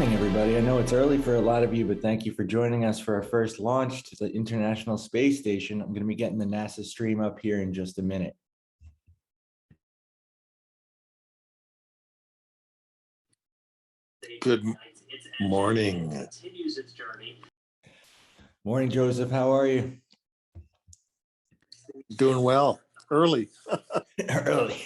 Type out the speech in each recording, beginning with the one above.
morning, everybody. I know it's early for a lot of you, but thank you for joining us for our first launch to the International Space Station. I'm going to be getting the NASA stream up here in just a minute. Good morning. Morning, Joseph. How are you? Doing well. Early. Early.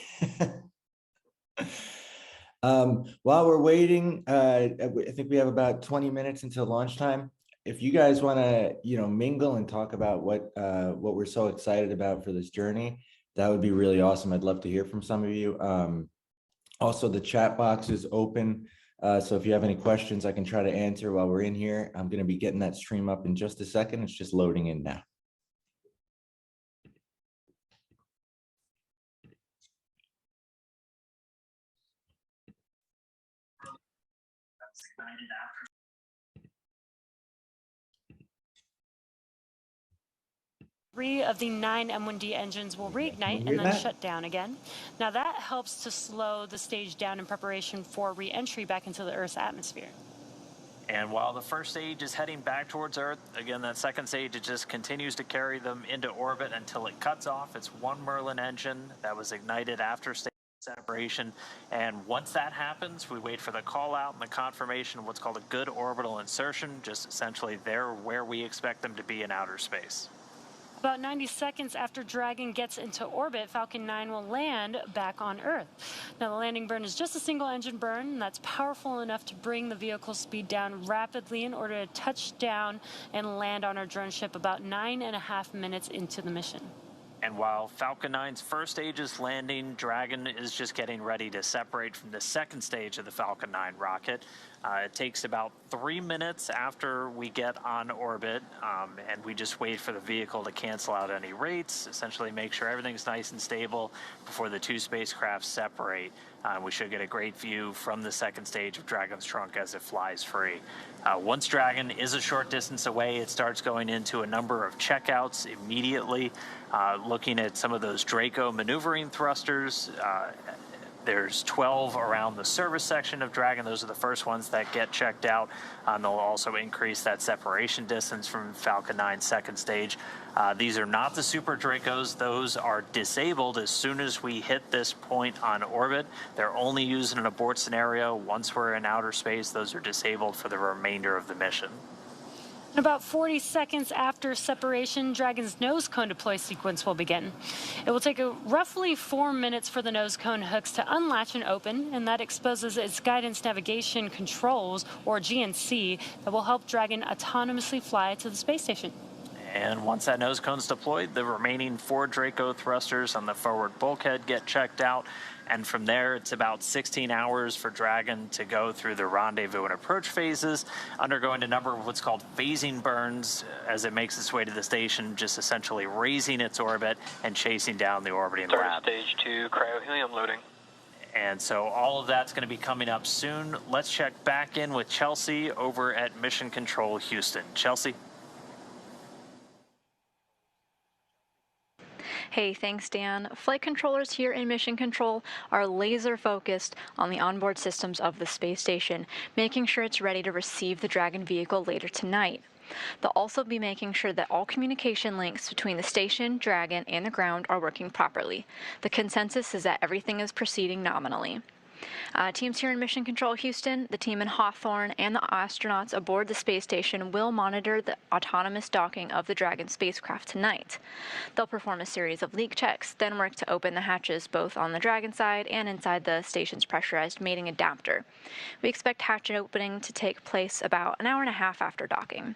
While we're waiting, I think we have about 20 minutes until launch time. If you guys want to, mingle and talk about what we're so excited about for this journey, that would be really awesome. I'd love to hear from some of you. Also, the chat box is open. So if you have any questions, I can try to answer while we're in here. I'm going to be getting that stream up in just a second. It's just loading in now. Three of the 9 M1D engines will reignite and then shut down again. Now that helps to slow the stage down in preparation for re-entry back into the Earth's atmosphere. And while the first stage is heading back towards Earth, again, that second stage, it just continues to carry them into orbit until it cuts off. It's one Merlin engine that was ignited after stage separation. And once that happens, we wait for the call out and the confirmation of what's called a good orbital insertion, just essentially they're where we expect them to be in outer space. About 90 seconds after Dragon gets into orbit, Falcon 9 will land back on Earth. Now, the landing burn is just a single engine burn, and that's powerful enough to bring the vehicle's speed down rapidly in order to touch down and land on our drone ship about 9.5 minutes into the mission. And while Falcon 9's first stage is landing, Dragon is just getting ready to separate from the second stage of the Falcon 9 rocket. It takes about 3 minutes after we get on orbit, and we just wait for the vehicle to cancel out any rates, essentially make sure everything's nice and stable before the two spacecraft separate. We should get a great view from the second stage of Dragon's trunk as it flies free. Once Dragon is a short distance away, it starts going into a number of checkouts immediately, looking at some of those Draco maneuvering thrusters. There's 12 around the service section of Dragon. Those are the first ones that get checked out. They'll also increase that separation distance from Falcon 9's second stage. These are not the Super Dracos. Those are disabled as soon as we hit this point on orbit. They're only used in an abort scenario. Once we're in outer space, those are disabled for the remainder of the mission. About 40 seconds after separation, Dragon's nose cone deploy sequence will begin. It will take roughly 4 minutes for the nose cone hooks to unlatch and open, and that exposes its guidance navigation controls, or GNC, that will help Dragon autonomously fly to the space station. And once that nose cone's deployed, the remaining 4 Draco thrusters on the forward bulkhead get checked out. And from there, it's about 16 hours for Dragon to go through the rendezvous and approach phases, undergoing a number of what's called phasing burns as it makes its way to the station, just essentially raising its orbit and chasing down the orbiting lab. Stage 2 cryohelium loading. And so all of that's going to be coming up soon. Let's check back in with Chelsea over at Mission Control Houston. Chelsea? Hey, thanks, Dan. Flight controllers here in Mission Control are laser focused on the onboard systems of the space station, making sure it's ready to receive the Dragon vehicle later tonight. They'll also be making sure that all communication links between the station, Dragon, and the ground are working properly. The consensus is that everything is proceeding nominally. Teams here in Mission Control Houston, the team in Hawthorne, and the astronauts aboard the space station will monitor the autonomous docking of the Dragon spacecraft tonight. They'll perform a series of leak checks, then work to open the hatches both on the Dragon side and inside the station's pressurized mating adapter. We expect hatch opening to take place about an hour and a half after docking.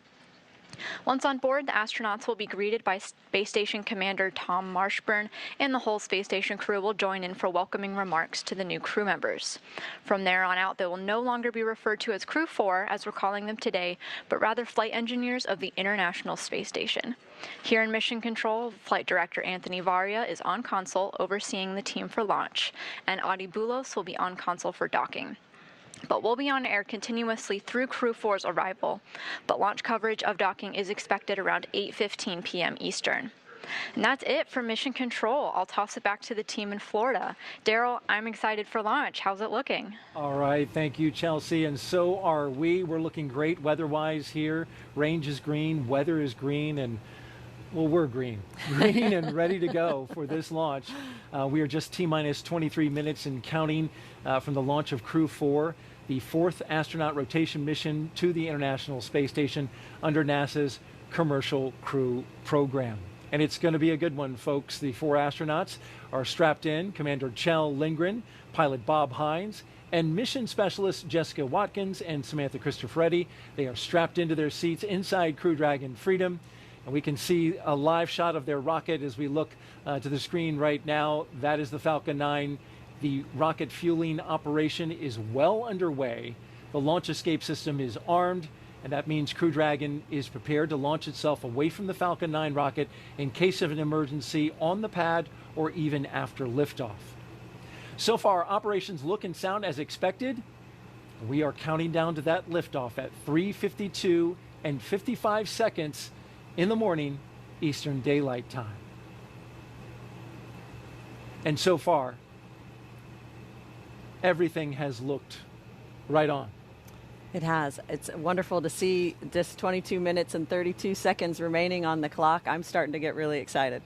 Once on board, the astronauts will be greeted by Space Station Commander Tom Marshburn, and the whole space station crew will join in for welcoming remarks to the new crew members. From there on out, they will no longer be referred to as Crew 4, as we're calling them today, but rather flight engineers of the International Space Station. Here in Mission Control, Flight Director Anthony Varia is on console overseeing the team for launch, and Adi Boulos will be on console for docking. But we'll be on air continuously through Crew 4's arrival, but launch coverage of docking is expected around 8:15 p.m. Eastern. And that's it for Mission Control. I'll toss it back to the team in Florida. Daryl, I'm excited for launch. How's it looking? All right, thank you, Chelsea, and so are we. We're looking great weather-wise here. Range is green, weather is green, and well, we're green and ready to go for this launch. We are just T-minus 23 minutes and counting from the launch of Crew 4, the 4th astronaut rotation mission to the International Space Station under NASA's Commercial Crew Program. And it's going to be a good one, folks. The 4 astronauts are strapped in: Commander Kjell Lindgren, pilot Bob Hines, and mission specialists Jessica Watkins and Samantha Cristoforetti. They are strapped into their seats inside Crew Dragon Freedom. And we can see a live shot of their rocket as we look to the screen right now. That is the Falcon 9. The rocket fueling operation is well underway. The launch escape system is armed, and that means Crew Dragon is prepared to launch itself away from the Falcon 9 rocket in case of an emergency on the pad or even after liftoff. So far, operations look and sound as expected. We are counting down to that liftoff at 3:52 and 55 seconds in the morning, Eastern Daylight Time. And so far, everything has looked right on. It has. It's wonderful to see just 22 minutes and 32 seconds remaining on the clock. I'm starting to get really excited.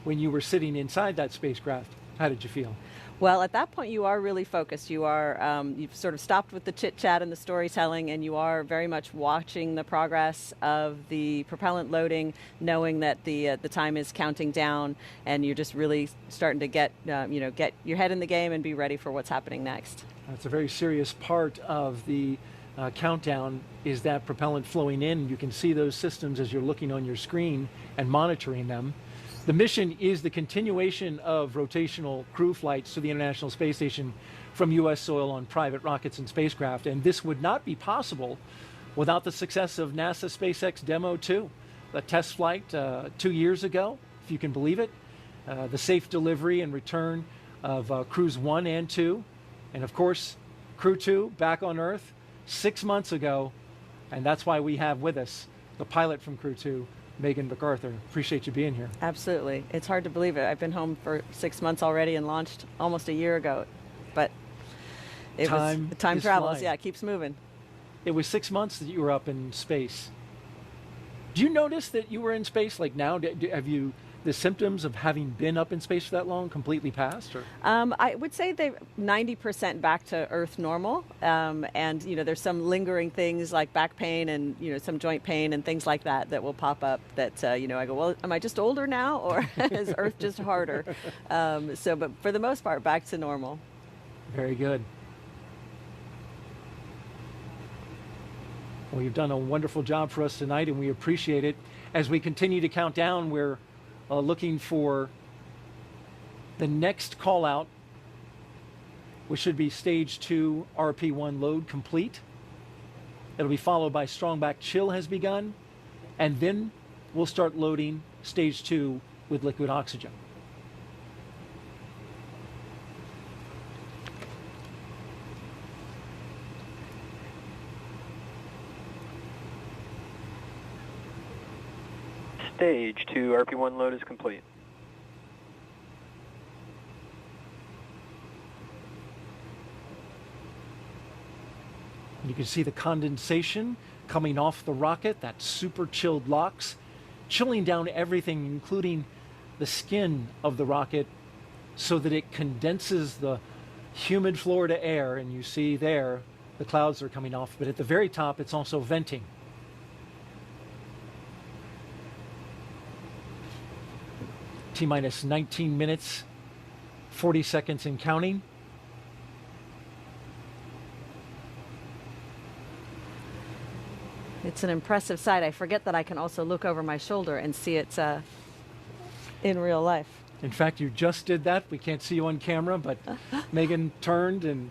When you were sitting inside that spacecraft, how did you feel? Well, at that point, you are really focused. You are, you've sort of stopped with the chit chat and the storytelling, and you are very much watching the progress of the propellant loading, knowing that the time is counting down, and you're just really starting to get your head in the game and be ready for what's happening next. That's a very serious part of the countdown, is that propellant flowing in. You can see those systems as you're looking on your screen and monitoring them. The mission is the continuation of rotational crew flights to the International Space Station from U.S. soil on private rockets and spacecraft, and this would not be possible without the success of NASA SpaceX Demo 2, a test flight 2 years ago, if you can believe it, the safe delivery and return of Crews 1 and 2, and of course, Crew 2 back on Earth 6 months ago, and that's why we have with us the pilot from Crew 2, Megan MacArthur. Appreciate you being here. Absolutely. It's hard to believe it. I've been home for 6 months already and launched almost a year ago, but time travels. Flying. Yeah, it keeps moving. It was 6 months that you were up in space. Do you notice that you were in space like now? Have you, the symptoms of having been up in space for that long completely passed? Or? I would say they're 90% back to Earth normal. And, there's some lingering things like back pain and, some joint pain and things like that will pop up that, I go, well, am I just older now, or is Earth just harder? But for the most part, back to normal. Very good. Well, you've done a wonderful job for us tonight, and we appreciate it. As we continue to count down, we're looking for the next call out, which should be stage 2 RP1 load complete. It'll be followed by strong back chill has begun, and then we'll start loading stage 2 with liquid oxygen. Stage 2 RP1 load is complete. You can see the condensation coming off the rocket, that super chilled LOX, chilling down everything, including the skin of the rocket, so that it condenses the humid Florida air, and you see there the clouds are coming off, but at the very top it's also venting. T-minus 19 minutes, 40 seconds and counting. It's an impressive sight. I forget that I can also look over my shoulder and see it in real life. In fact, you just did that. We can't see you on camera, but Megan turned and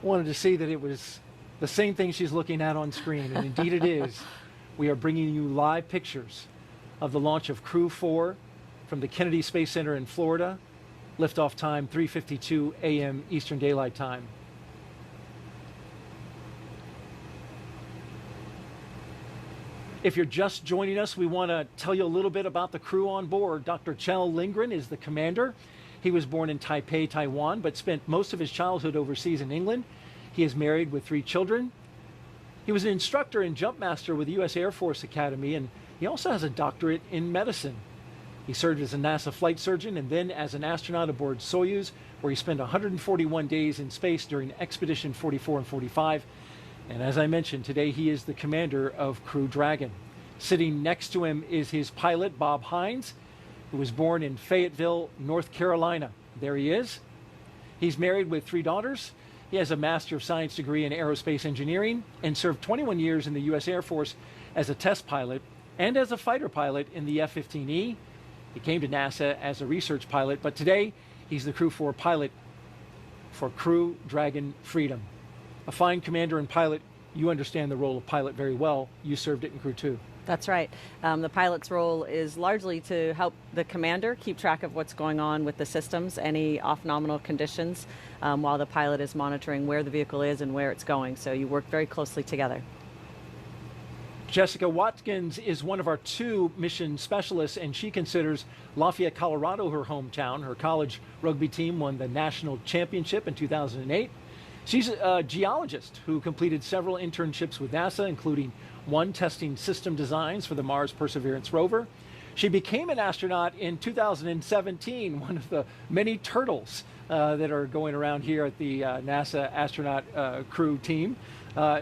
wanted to see that it was the same thing she's looking at on screen, and indeed it is. We are bringing you live pictures of the launch of Crew 4 from the Kennedy Space Center in Florida. Liftoff time 3:52 a.m. Eastern Daylight Time. If you're just joining us, we want to tell you a little bit about the crew on board. Dr. Kjell Lindgren is the commander. He was born in Taipei, Taiwan, but spent most of his childhood overseas in England. He is married with 3 children. He was an instructor and jump master with the U.S. Air Force Academy, and he also has a doctorate in medicine. He served as a NASA flight surgeon and then as an astronaut aboard Soyuz, where he spent 141 days in space during Expedition 44 and 45. And as I mentioned, today he is the commander of Crew Dragon. Sitting next to him is his pilot, Bob Hines, who was born in Fayetteville, North Carolina. There he is. He's married with 3 daughters. He has a Master of Science degree in aerospace engineering and served 21 years in the U.S. Air Force as a test pilot and as a fighter pilot in the F-15E. He came to NASA as a research pilot, but today he's the Crew 4 pilot for Crew Dragon Freedom. A fine commander and pilot. You understand the role of pilot very well. You served it in Crew 2. That's right. The pilot's role is largely to help the commander keep track of what's going on with the systems, any off-nominal conditions, while the pilot is monitoring where the vehicle is and where it's going. So you work very closely together. Jessica Watkins is one of our 2 mission specialists, and she considers Lafayette, Colorado her hometown. Her college rugby team won the national championship in 2008. She's a geologist who completed several internships with NASA, including one testing system designs for the Mars Perseverance rover. She became an astronaut in 2017, one of the many turtles that are going around here at the NASA astronaut crew team.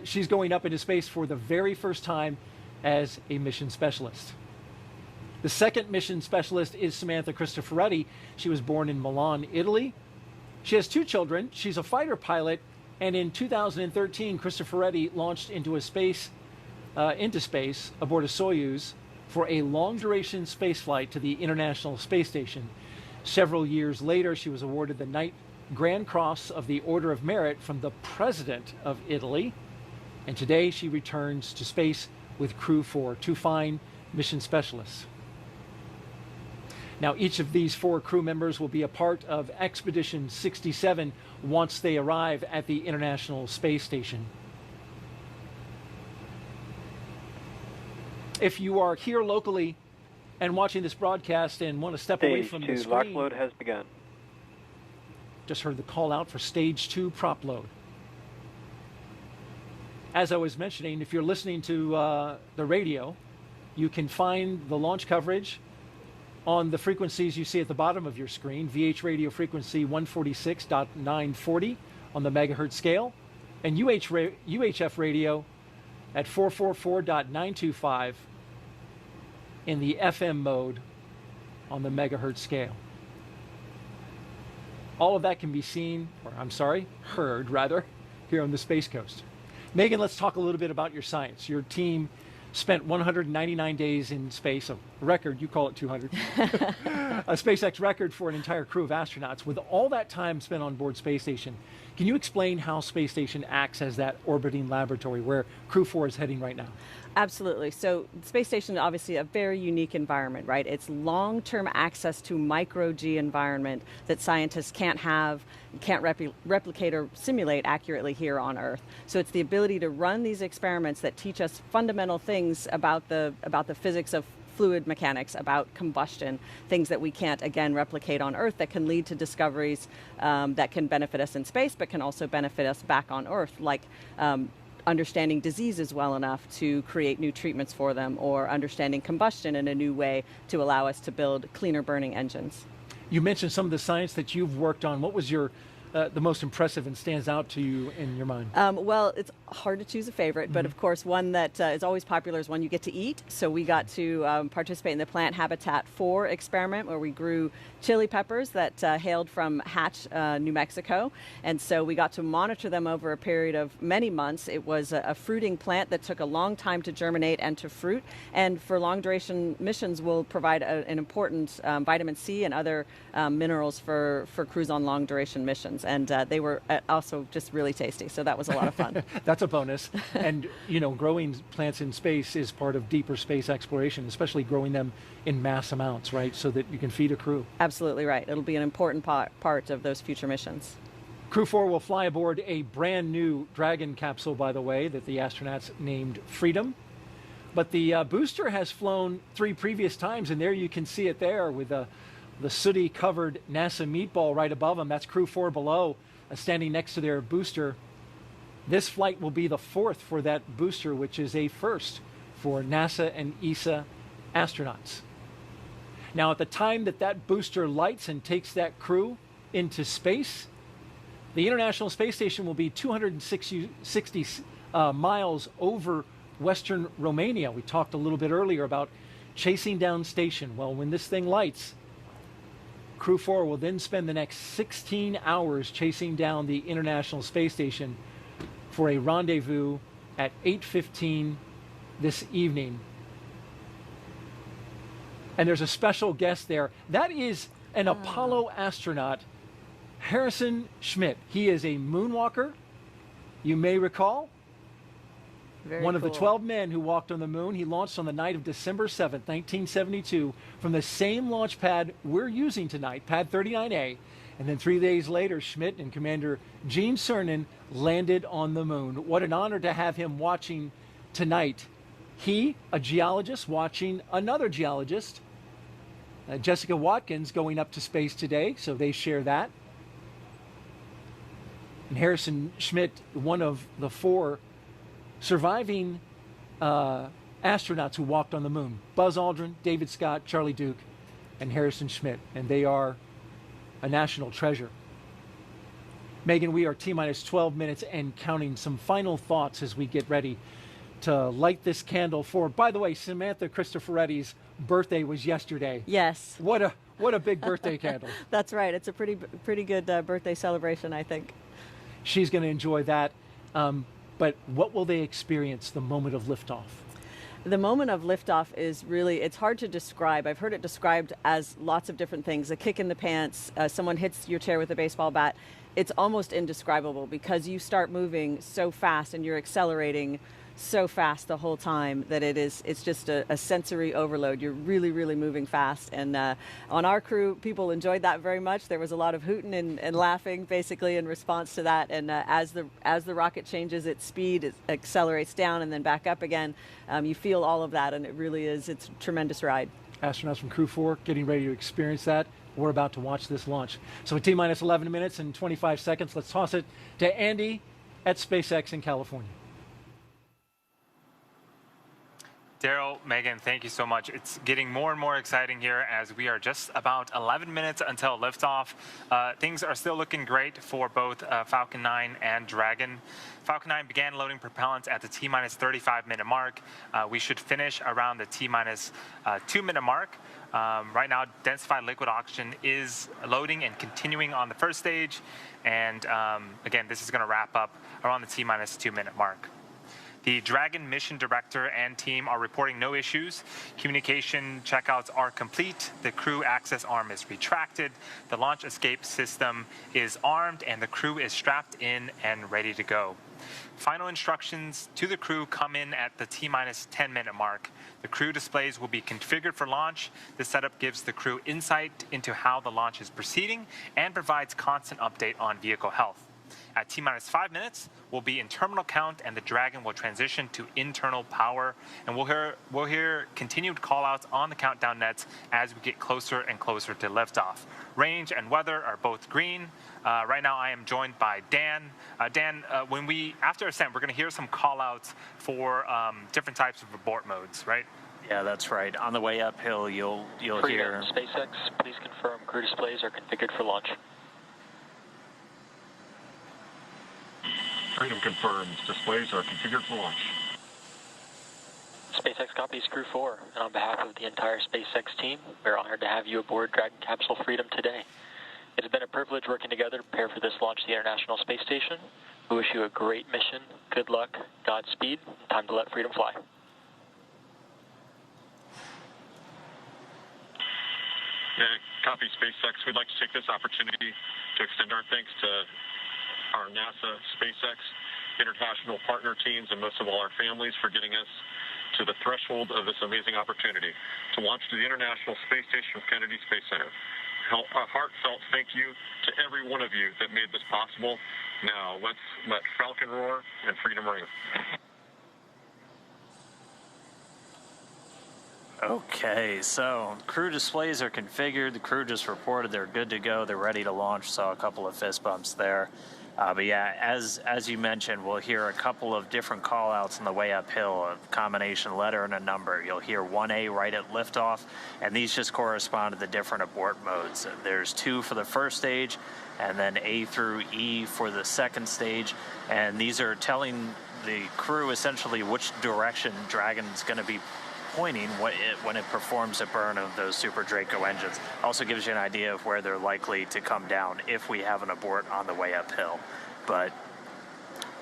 She's going up into space for the very first time as a mission specialist. The second mission specialist is Samantha Cristoforetti. She was born in Milan, Italy. She has 2 children. She's a fighter pilot, and in 2013, Cristoforetti launched into space aboard a Soyuz for a long-duration spaceflight to the International Space Station. Several years later, she was awarded the Knight Grand Cross of the Order of Merit from the President of Italy. And today she returns to space with Crew 4, 2 fine mission specialists. Now, each of these 4 crew members will be a part of Expedition 67 once they arrive at the International Space Station. If you are here locally and watching this broadcast and want to step away from the Stage 2 screen, lock load has begun. just heard the call out for Stage 2 prop load. As I was mentioning, if you're listening to the radio, you can find the launch coverage on the frequencies you see at the bottom of your screen. VH radio frequency 146.940 on the megahertz scale, and UHF radio at 444.925 in the FM mode on the megahertz scale. All of that can be seen, or heard rather, here on the Space Coast. Megan, let's talk a little bit about your science. Your team spent 199 days in space, a record, you call it 200, a SpaceX record for an entire crew of astronauts. With all that time spent on board Space Station, can you explain how Space Station acts as that orbiting laboratory where Crew 4 is heading right now? Absolutely. So the space station is obviously a very unique environment, right? It's long-term access to micro-G environment that scientists can't replicate or simulate accurately here on Earth. So it's the ability to run these experiments that teach us fundamental things about the physics of fluid mechanics, about combustion, things that we can't, again, replicate on Earth that can lead to discoveries that can benefit us in space, but can also benefit us back on Earth, like understanding diseases well enough to create new treatments for them, or understanding combustion in a new way to allow us to build cleaner burning engines. You mentioned some of the science that you've worked on. What was your the most impressive and stands out to you in your mind? Well, it's hard to choose a favorite, but of course one that is always popular is one you get to eat. So we got to participate in the Plant Habitat 4 experiment, where we grew chili peppers that hailed from Hatch, New Mexico. And so we got to monitor them over a period of many months. It was a fruiting plant that took a long time to germinate and to fruit. And for long duration missions, will provide an important vitamin C and other minerals for crews on long duration missions. And they were also just really tasty. So that was a lot of fun. That's a bonus. And, you know, growing plants in space is part of deeper space exploration, especially growing them in mass amounts, right? So that you can feed a crew. Absolutely right. It'll be an important part of those future missions. Crew 4 will fly aboard a brand new Dragon capsule, by the way, that the astronauts named Freedom. But the booster has flown 3 previous times, and there you can see it there with the sooty-covered NASA meatball right above them. That's Crew 4 below, standing next to their booster. This flight will be the 4th for that booster, which is a first for NASA and ESA astronauts. Now, at the time that booster lights and takes that crew into space, the International Space Station will be 260 miles over Western Romania. We talked a little bit earlier about chasing down station. Well, when this thing lights, Crew 4 will then spend the next 16 hours chasing down the International Space Station for a rendezvous at 8:15 this evening. And there's a special guest there. That is an Apollo astronaut, Harrison Schmitt. He is a moonwalker, you may recall. One of the 12 men who walked on the moon. He launched on the night of December 7th, 1972, from the same launch pad we're using tonight, Pad 39A. And then 3 days later, Schmitt and Commander Gene Cernan landed on the moon. What an honor to have him watching tonight. He, a geologist, watching another geologist, Jessica Watkins, going up to space today, so they share that. And Harrison Schmitt, one of the 4 surviving astronauts who walked on the moon. Buzz Aldrin, David Scott, Charlie Duke, and Harrison Schmitt. And they are a national treasure. Megan, we are T-minus 12 minutes and counting. Some final thoughts as we get ready to light this candle for, by the way, Samantha Cristoforetti's birthday was yesterday. Yes. What a big birthday candle. That's right. It's a pretty good birthday celebration, I think. She's going to enjoy that. But what will they experience the moment of liftoff? The moment of liftoff is really, it's hard to describe. I've heard it described as lots of different things. A kick in the pants, someone hits your chair with a baseball bat. It's almost indescribable because you start moving so fast and you're accelerating so fast the whole time that it's just a sensory overload. You're really, really moving fast. And on our crew, people enjoyed that very much. There was a lot of hooting and laughing basically in response to that. And as the rocket changes its speed, it accelerates down and then back up again. You feel all of that, and it's a tremendous ride. Astronauts from Crew 4 getting ready to experience that. We're about to watch this launch. So at T-minus 11 minutes and 25 seconds, let's toss it to Andy at SpaceX in California. Daryl, Megan, thank you so much. It's getting more and more exciting here as we are just about 11 minutes until liftoff. Things are still looking great for both Falcon 9 and Dragon. Falcon 9 began loading propellants at the T-minus 35-minute mark. We should finish around the T-minus 2-minute mark. Right now, densified liquid oxygen is loading and continuing on the first stage. And again, this is going to wrap up around the T-minus 2-minute mark. The Dragon mission director and team are reporting no issues. Communication checkouts are complete. The crew access arm is retracted. The launch escape system is armed, and the crew is strapped in and ready to go. Final instructions to the crew come in at the T-minus 10-minute mark. The crew displays will be configured for launch. This setup gives the crew insight into how the launch is proceeding and provides constant update on vehicle health. At T-minus 5 minutes, we'll be in terminal count, and the Dragon will transition to internal power. And we'll hear continued callouts on the countdown nets as we get closer and closer to liftoff. Range and weather are both green. Right now, I am joined by Dan. Dan, after Ascent, we're going to hear some callouts for different types of abort modes, right? Yeah, that's right. On the way uphill, you'll hear. SpaceX, please confirm crew displays are configured for launch. Freedom confirms. Displays are configured for launch. SpaceX copies Crew 4, and on behalf of the entire SpaceX team, we're honored to have you aboard Dragon Capsule Freedom today. It has been a privilege working together to prepare for this launch to the International Space Station. We wish you a great mission, good luck, Godspeed, and time to let freedom fly. Copy, SpaceX. We'd like to take this opportunity to extend our thanks to our NASA, SpaceX, international partner teams, and most of all our families for getting us to the threshold of this amazing opportunity to launch to the International Space Station from Kennedy Space Center. A heartfelt thank you to every one of you that made this possible. Now, let's let Falcon roar and freedom ring. Okay, so crew displays are configured. The crew just reported they're good to go. They're ready to launch. Saw a couple of fist bumps there. But yeah, as you mentioned, we'll hear a couple of different call outs on the way uphill, a combination letter and a number. You'll hear 1A right at liftoff, and these just correspond to the different abort modes. There's 2 for the first stage, and then A through E for the second stage, and these are telling the crew essentially which direction Dragon's going to be pointing when it performs a burn of those Super Draco engines. Also gives you an idea of where they're likely to come down if we have an abort on the way uphill. But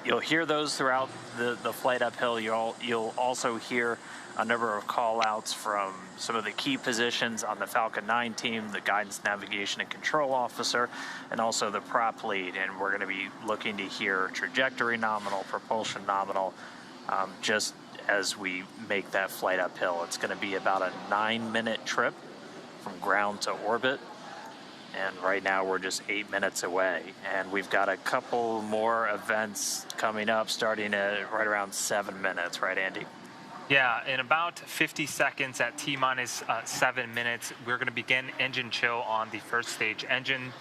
you'll hear those throughout the flight uphill. You'll also hear a number of call outs from some of the key positions on the Falcon 9 team, the guidance, navigation, and control officer, and also the prop lead. And we're going to be looking to hear trajectory nominal, propulsion nominal, just as we make that flight uphill. It's going to be about a 9-minute trip from ground to orbit. And right now we're just 8 minutes away. And we've got a couple more events coming up starting at right around 7 minutes, right, Andy? Yeah, in about 50 seconds at T-minus 7 minutes, we're going to begin engine chill on the first stage engine.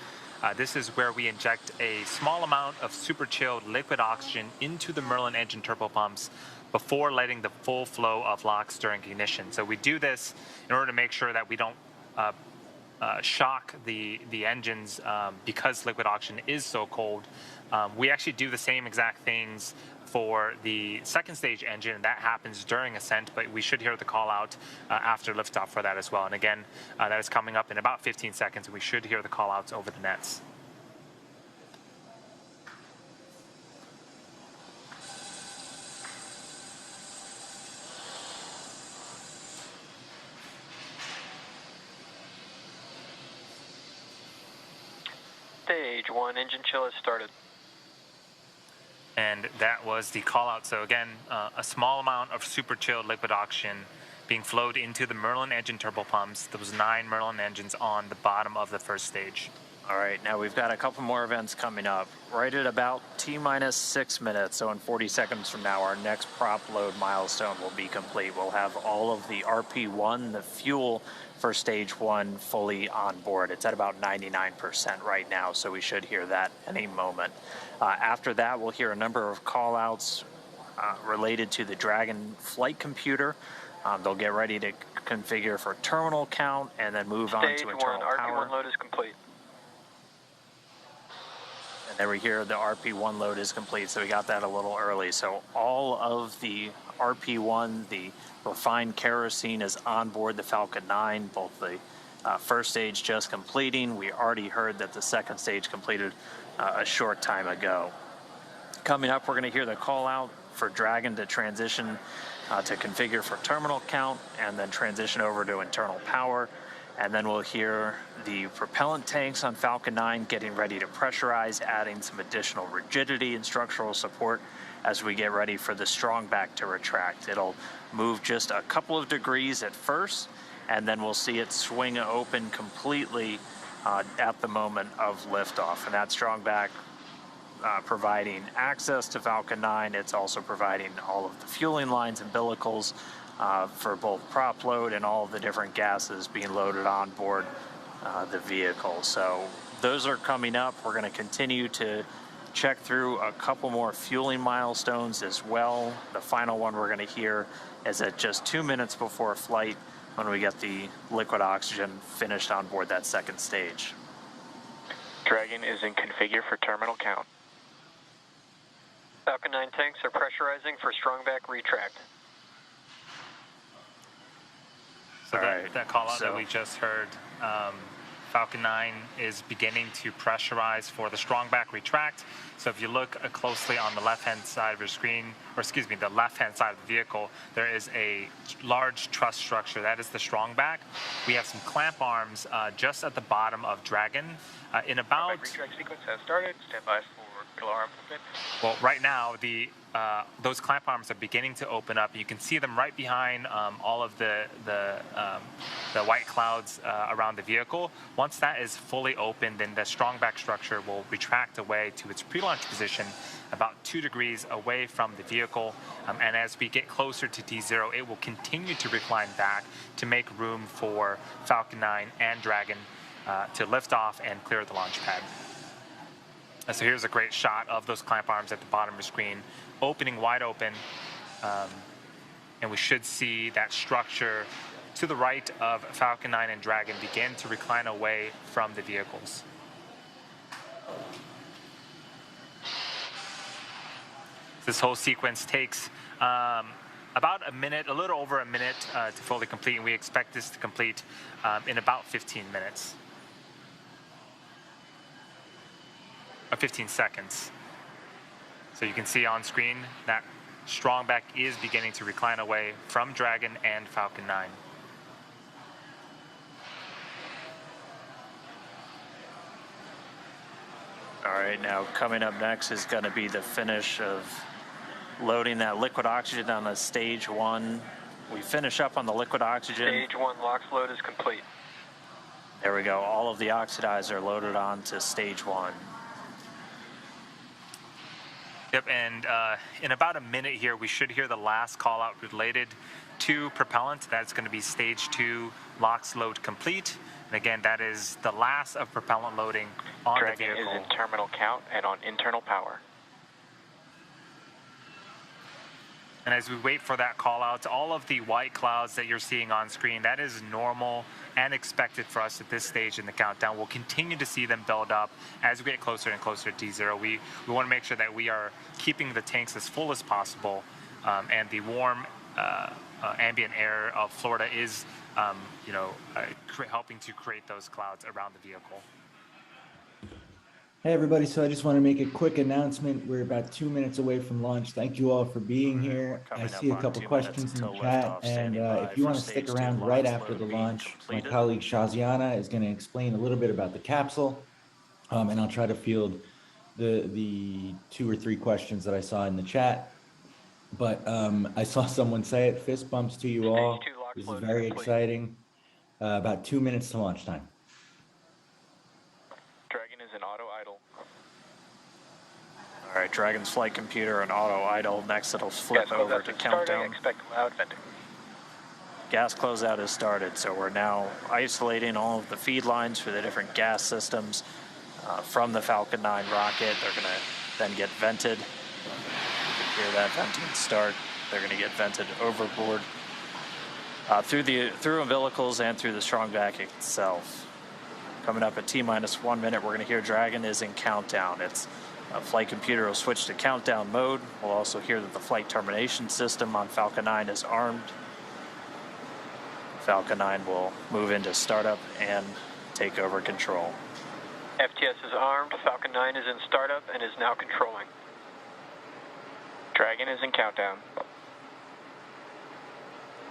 This is where we inject a small amount of super chilled liquid oxygen into the Merlin engine turbopumps before letting the full flow of LOX during ignition. So we do this in order to make sure that we don't shock the engines because liquid oxygen is so cold. We actually do the same exact things for the second stage engine, and that happens during ascent, but we should hear the call out after liftoff for that as well. And again, that is coming up in about 15 seconds, and we should hear the call outs over the nets. Stage 1 engine chill has started. And that was the call out. So again, a small amount of super chilled liquid oxygen being flowed into the Merlin engine turbopumps. Those 9 Merlin engines on the bottom of the first stage. All right, now we've got a couple more events coming up. Right at about T-minus 6 minutes, so in 40 seconds from now, our next prop load milestone will be complete. We'll have all of the RP1, the fuel for stage 1, fully on board. It's at about 99% right now, so we should hear that any moment. After that, we'll hear a number of call-outs related to the Dragon flight computer. They'll get ready to configure for terminal count and then move on to internal power. Stage 1 RP1 load is complete. And then we hear the RP1 load is complete, so we got that a little early. So all of the RP1, the refined kerosene, is on board the Falcon 9, both the first stage just completing. We already heard that the second stage completed a short time ago. Coming up, we're going to hear the call out for Dragon to transition to configure for terminal count and then transition over to internal power. And then we'll hear the propellant tanks on Falcon 9 getting ready to pressurize, adding some additional rigidity and structural support as we get ready for the strong back to retract. It'll move just a couple of degrees at first, and then we'll see it swing open completely at the moment of liftoff. And that strong back providing access to Falcon 9. It's also providing all of the fueling lines and umbilicals for both prop load and all of the different gases being loaded on board the vehicle. So those are coming up. We're going to continue to check through a couple more fueling milestones as well. The final one we're going to hear is at just 2 minutes before flight when we get the liquid oxygen finished on board that second stage. Dragon is in configure for terminal count. Falcon 9 tanks are pressurizing for strong back retract. So that call out that we just heard, Falcon 9 is beginning to pressurize for the strong back retract. So if you look closely on the left-hand side of your screen, or excuse me, the left-hand side of the vehicle, there is a large truss structure. That is the strong back. We have some clamp arms just at the bottom of Dragon. In about... Retract sequence has started. Stand by for Well, right now, those clamp arms are beginning to open up. You can see them right behind all of the white clouds around the vehicle. Once that is fully open, then the strong back structure will retract away to its pre-launch position about 2 degrees away from the vehicle. And as we get closer to D0, it will continue to recline back to make room for Falcon 9 and Dragon to lift off and clear the launch pad. So here's a great shot of those clamp arms at the bottom of the screen, opening wide open. And we should see that structure to the right of Falcon 9 and Dragon begin to recline away from the vehicles. This whole sequence takes about a minute, a little over a minute to fully complete, and we expect this to complete in about 15 minutes. 15 seconds. So you can see on screen that strong back is beginning to recline away from Dragon and Falcon 9. All right, now coming up next is going to be the finish of loading that liquid oxygen on the stage 1. We finish up on the liquid oxygen. Stage 1 LOX load is complete. There we go. All of the oxidizer loaded onto stage 1. Yep, and in about a minute here, we should hear the last call out related to propellant. That's going to be stage 2 LOX load complete. And again, that is the last of propellant loading on the vehicle. Dragon is in terminal count and on internal power. And as we wait for that call out, all of the white clouds that you're seeing on screen, that is normal and expected for us at this stage in the countdown. We'll continue to see them build up as we get closer and closer to D0. We want to make sure that we are keeping the tanks as full as possible, and the warm ambient air of Florida is helping to create those clouds around the vehicle. Hey everybody, so I just want to make a quick announcement. We're about 2 minutes away from launch. Thank you all for being here. I see a couple questions in the chat, and if you want to stick around right after the launch, my colleague Shaziana is going to explain a little bit about the capsule, and I'll try to field the 2 or 3 questions that I saw in the chat. But I saw someone say it, fist bumps to you all. This is very exciting. About 2 minutes to launch time. Dragon is in auto idle. All right, Dragon's flight computer and auto idle. Next, it'll flip over to countdown. Expect loud venting. Gas closeout has started, so we're now isolating all of the feed lines for the different gas systems from the Falcon 9 rocket. They're going to then get vented. Hear that venting start. They're going to get vented overboard through umbilicals and through the strong vac itself. Coming up at T-minus 1 minute, we're going to hear Dragon is in countdown. Its flight computer will switch to countdown mode. We'll also hear that the flight termination system on Falcon 9 is armed. Falcon 9 will move into startup and take over control. FTS is armed. Falcon 9 is in startup and is now controlling. Dragon is in countdown.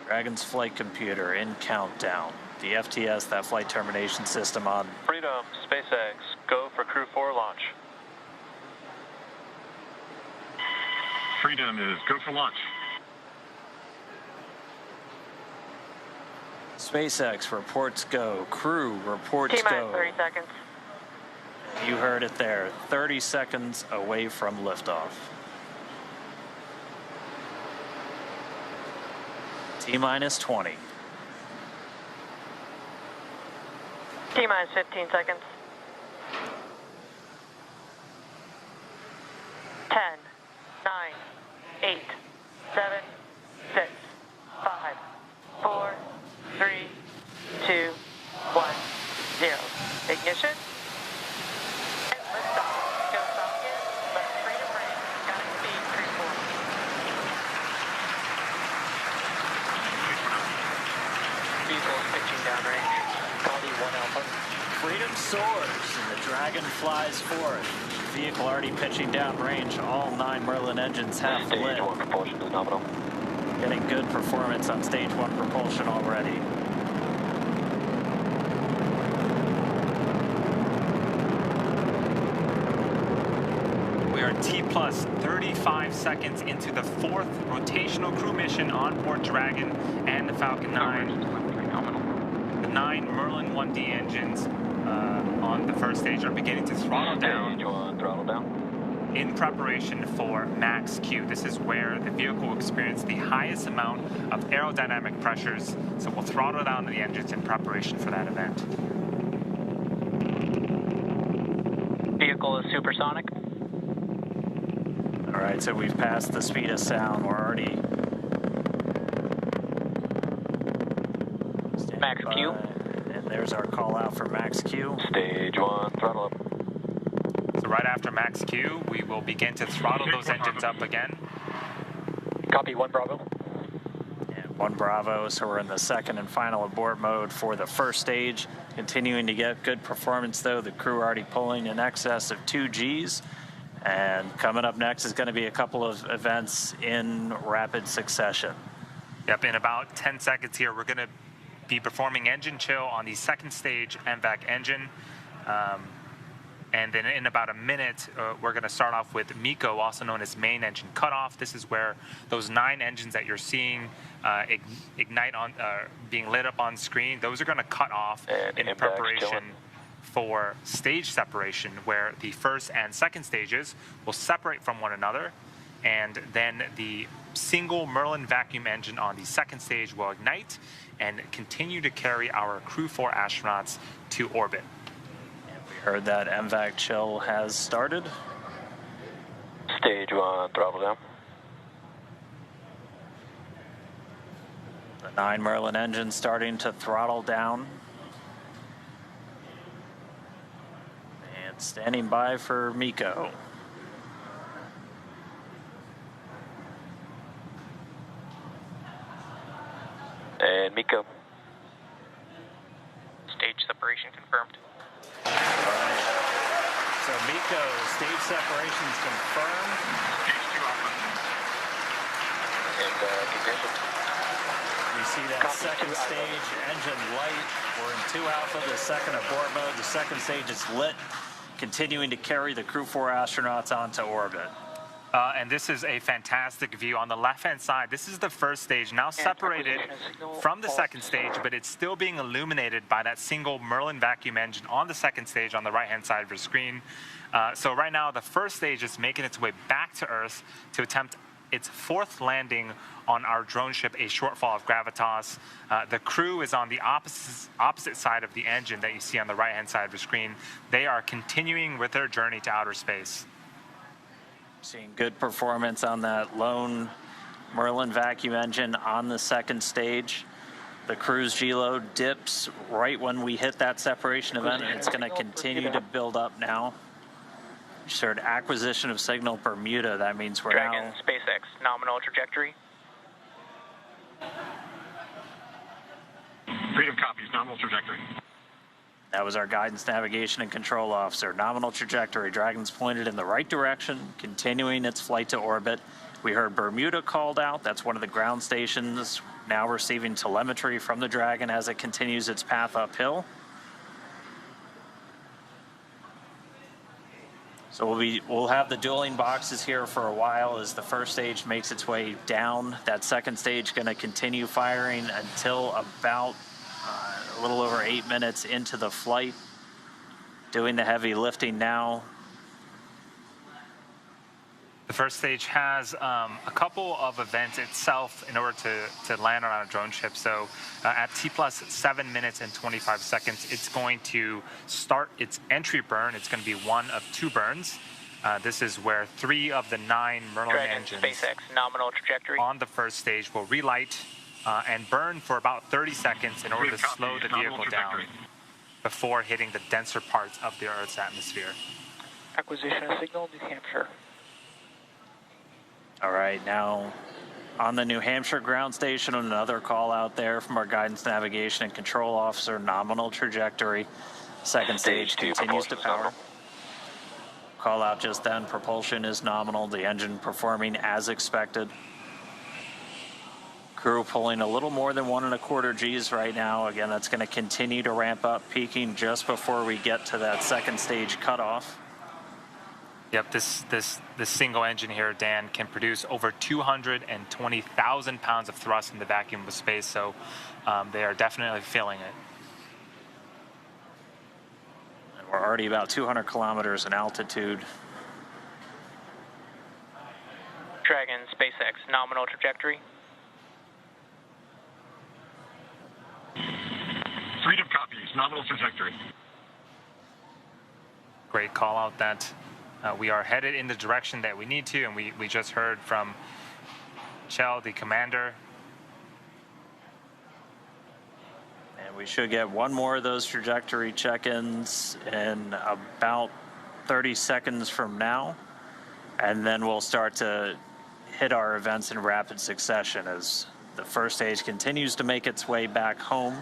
Dragon's flight computer in countdown. The FTS, that flight termination system on. Freedom, SpaceX, go for Crew 4 launch. Freedom is go for launch. SpaceX reports go. Crew reports T-minus go. 30 seconds. You heard it there. 30 seconds away from liftoff. T-minus 20. T-minus 15 seconds. 10, 9, 8, 7, 6, 5, 4, 3, 2, 1, 0. Ignition. And liftoff. Go Falcon. Let freedom ring. Got speed 34. Vehicle is pitching downrange. Quality 1 Alpha. Freedom soars and the Dragon flies forth. Vehicle already pitching downrange. All 9 Merlin engines have lit. Stage 1 propulsion is nominal. Getting good performance on stage 1 propulsion already. We T plus 35 seconds into the 4th rotational crew mission on board Dragon and the Falcon 9. The 9 Merlin 1D engines on the first stage are beginning to throttle down in preparation for max Q. This is where the vehicle will experience the highest amount of aerodynamic pressures, so we'll throttle down the engines in preparation for that event. Vehicle is supersonic. All right, so we've passed the speed of sound. We're already Max Q. And there's our call out for max Q. Stage 1, throttle up. So right after max Q, we will begin to throttle those engines up again. Copy, 1 Bravo. And 1 Bravo, so we're in the second and final abort mode for the first stage. Continuing to get good performance though. The crew already pulling in excess of 2 Gs. And coming up next is going to be a couple of events in rapid succession. Yep, in about 10 seconds here, we're going to be performing engine chill on the second stage MVAC engine. And then in about a minute, we're going to start off with MECO, also known as main engine cutoff. This is where those 9 engines that you're seeing ignite on, being lit up on screen, those are going to cut off in preparation for stage separation, where the first and second stages will separate from one another, and then the single Merlin vacuum engine on the second stage will ignite and continue to carry our Crew 4 astronauts to orbit. Heard that MVAC chill has started. Stage 1, throttle down. The 9 Merlin engines starting to throttle down. And standing by for MECO. And MECO. Stage separation confirmed. So MECO, stage separations confirmed. Stage 2 Alpha. And condition. We see that second stage engine light. We're in 2 Alpha, the second abort mode. The second stage is lit, continuing to carry the Crew 4 astronauts onto orbit. And this is a fantastic view. On the left-hand side, this is the first stage, now separated from the second stage, but it's still being illuminated by that single Merlin vacuum engine on the second stage on the right-hand side of your screen. So right now, the first stage is making its way back to Earth to attempt its 4th landing on our drone ship, a shortfall of gravitas. The crew is on the opposite side of the engine that you see on the right-hand side of the screen. They are continuing with their journey to outer space. Seeing good performance on that lone Merlin vacuum engine on the second stage. The crew's G-load dips right when we hit that separation event, and it's going to continue to build up now. Just heard acquisition of signal Bermuda. That means we're Dragon, now... SpaceX, nominal trajectory. Freedom copies, nominal trajectory. That was our guidance, navigation, and control officer. Nominal trajectory. Dragon's pointed in the right direction, continuing its flight to orbit. We heard Bermuda called out. That's one of the ground stations now receiving telemetry from the Dragon as it continues its path uphill. So we'll have the dueling boxes here for a while as the first stage makes its way down. That second stage going to continue firing until about a little over 8 minutes into the flight. Doing the heavy lifting now. The first stage has a couple of events itself in order to land on a drone ship. So at T plus 7 minutes and 25 seconds, it's going to start its entry burn. It's going to be one of 2 burns. This is where 3 of the 9 Merlin Dragon, engines SpaceX, nominal trajectory. on the first stage will relight and burn for about 30 seconds in order to slow the vehicle down before hitting the denser parts of the Earth's atmosphere. Acquisition of signal, New Hampshire. All right, now on the New Hampshire ground station, another call out there from our guidance, navigation, and control officer, nominal trajectory. Second stage continues to power. Call out just then, propulsion is nominal, the engine performing as expected. Crew pulling a little more than 1 1/4 Gs right now. Again, that's going to continue to ramp up, peaking just before we get to that second stage cutoff. Yep, this single engine here, Dan, can produce over 220,000 pounds of thrust in the vacuum of space, so they are definitely feeling it. And we're already about 200 kilometers in altitude. Dragon, SpaceX, nominal trajectory. Freedom copies, nominal trajectory. Great call out that we are headed in the direction that we need to, and we just heard from Chell, the commander. And we should get one more of those trajectory check-ins in about 30 seconds from now. And then we'll start to hit our events in rapid succession as the first stage continues to make its way back home.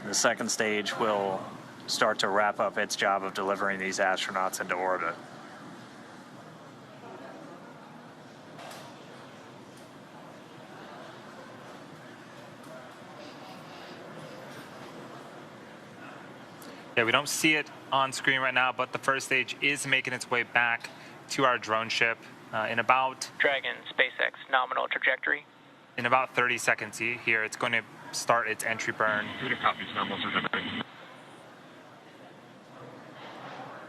The second stage will start to wrap up its job of delivering these astronauts into orbit. Yeah, we don't see it on screen right now, but the first stage is making its way back to our drone ship in about Dragon, SpaceX, nominal trajectory. in about 30 seconds here. It's going to start its entry burn. Freedom copies, nominal trajectory.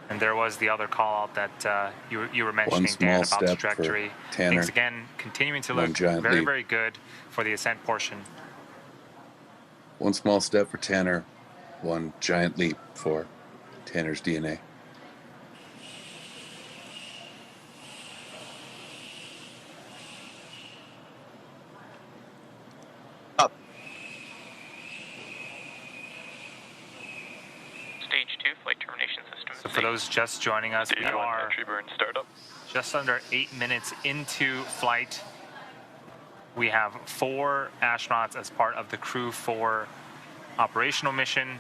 And there was the other call out that you were mentioning, small Dan, about the step for trajectory. Tanner, Things again continuing to one look giant very, leap. very good for the ascent portion. One small step for Tanner, one giant leap for Tanner's DNA. Stage 2, flight termination system. So for those just joining us, we are Entry burn startup. just under 8 minutes into flight. We have 4 astronauts as part of the Crew 4 operational mission.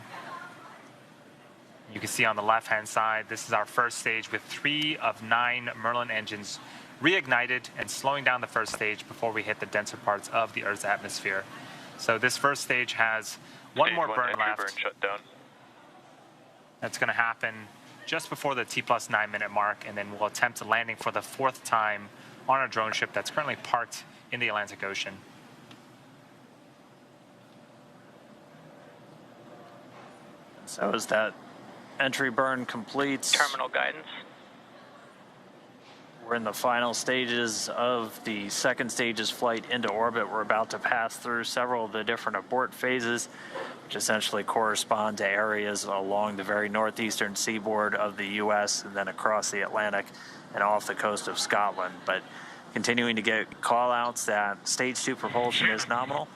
You can see on the left-hand side, this is our first stage with 3 of 9 Merlin engines reignited and slowing down the first stage before we hit the denser parts of the Earth's atmosphere. So this first stage has one more burn left. Burn shut down. That's going to happen just before the T+9 minute mark, and then we'll attempt landing for the 4th time on our drone ship that's currently parked in the Atlantic Ocean. So as that entry burn completes, Terminal guidance. we're in the final stages of the second stage's flight into orbit. We're about to pass through several of the different abort phases, which essentially correspond to areas along the very northeastern seaboard of the U.S. and then across the Atlantic and off the coast of Scotland. But continuing to get call-outs that Stage 2 propulsion is nominal.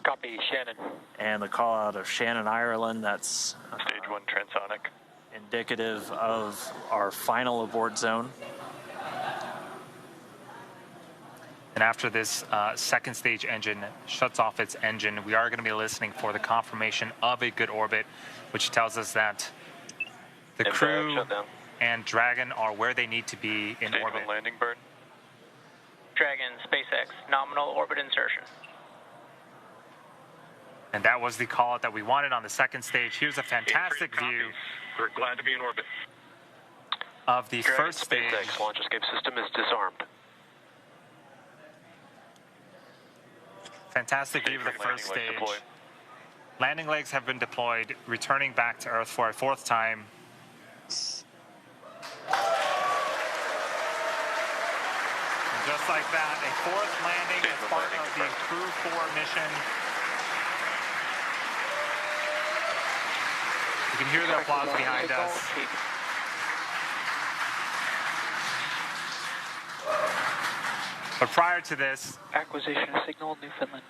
Copy, Shannon. And the call-out of Shannon, Ireland, that's Stage 1 transonic. indicative of our final abort zone. And after this second stage engine shuts off its engine, we are going to be listening for the confirmation of a good orbit, which tells us that the crew and Dragon are where they need to be in orbit. Landing burn. Dragon, SpaceX, nominal orbit insertion. And that was the call out that we wanted on the second stage. Here's a fantastic view We're glad to be in orbit. of the Dragon, first stage. SpaceX launch escape system is disarmed. Fantastic view of the first stage. Landing legs have been deployed, returning back to Earth for a 4th time. And just like that, a 4th landing as part of the Crew 4 mission. You can hear the applause behind us. But prior to this, Acquisition signal, Newfoundland.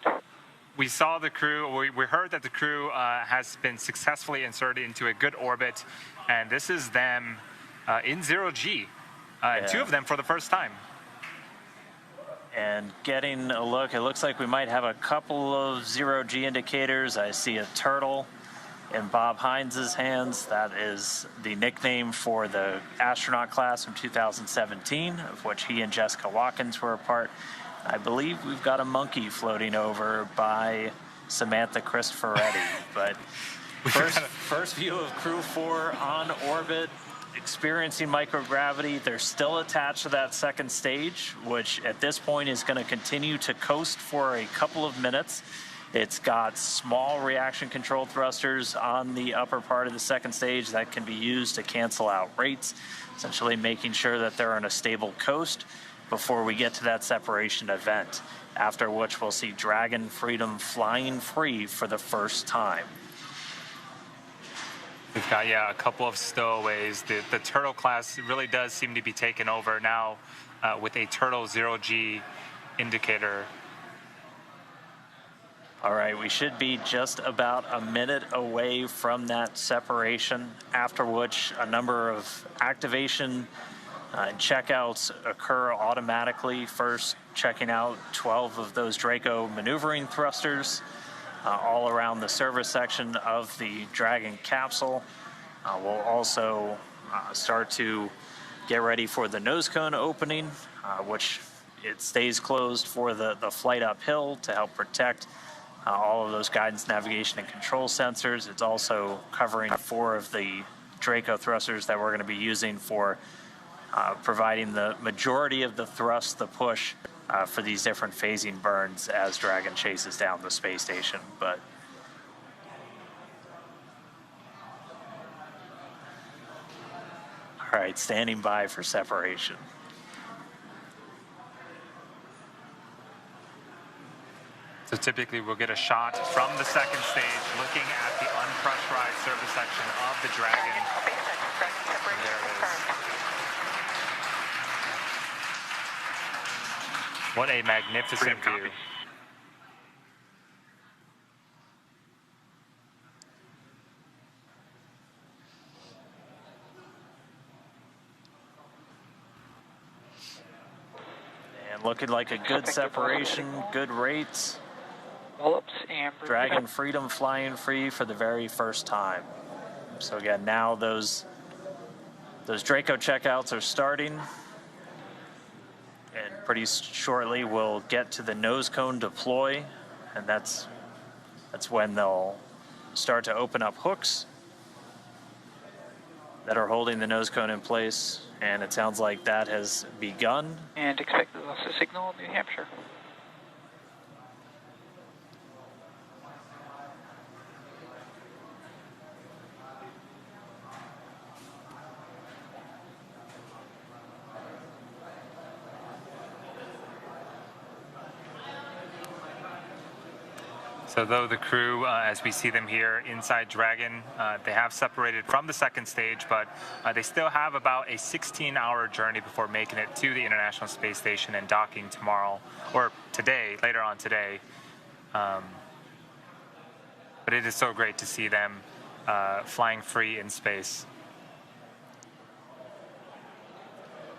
we saw the crew, we heard that the crew has been successfully inserted into a good orbit, and this is them in 0G, and 2 of them for the first time. And getting a look, it looks like we might have a couple of 0G indicators. I see a turtle in Bob Hines' hands. That is the nickname for the astronaut class from 2017, of which he and Jessica Watkins were a part. I believe we've got a monkey floating over by Samantha Cristoforetti. But first view of Crew 4 on orbit. experiencing microgravity. They're still attached to that second stage, which at this point is going to continue to coast for a couple of minutes. It's got small reaction control thrusters on the upper part of the second stage that can be used to cancel out rates, essentially making sure that they're on a stable coast before we get to that separation event, after which we'll see Dragon Freedom flying free for the first time. We've got, yeah, a couple of stowaways. The Turtle class really does seem to be taken over now with a Turtle 0G indicator. All right, we should be just about a minute away from that separation, after which a number of activation and checkouts occur automatically. First, checking out 12 of those Draco maneuvering thrusters all around the service section of the Dragon capsule. We'll also start to get ready for the nose cone opening, which it stays closed for the flight uphill to help protect all of those guidance, navigation, and control sensors. It's also covering 4 of the Draco thrusters that we're going to be using for providing the majority of the thrust, the push, for these different phasing burns as Dragon chases down the space station. But all right, standing by for separation. So typically we'll get a shot from the second stage looking at the unpressurized service section of the Dragon. And there it is. What a magnificent view. And looking like a good separation, good rates. Dragon Freedom flying free for the very first time. So again, now those Draco checkouts are starting. And pretty shortly we'll get to the nose cone deploy, and that's when they'll start to open up hooks that are holding the nose cone in place, and it sounds like that has begun. And expected loss of signal, New Hampshire. So though the crew, as we see them here inside Dragon, they have separated from the second stage, but they still have about a 16-hour journey before making it to the International Space Station and docking tomorrow, or today, later on today. But it is so great to see them flying free in space.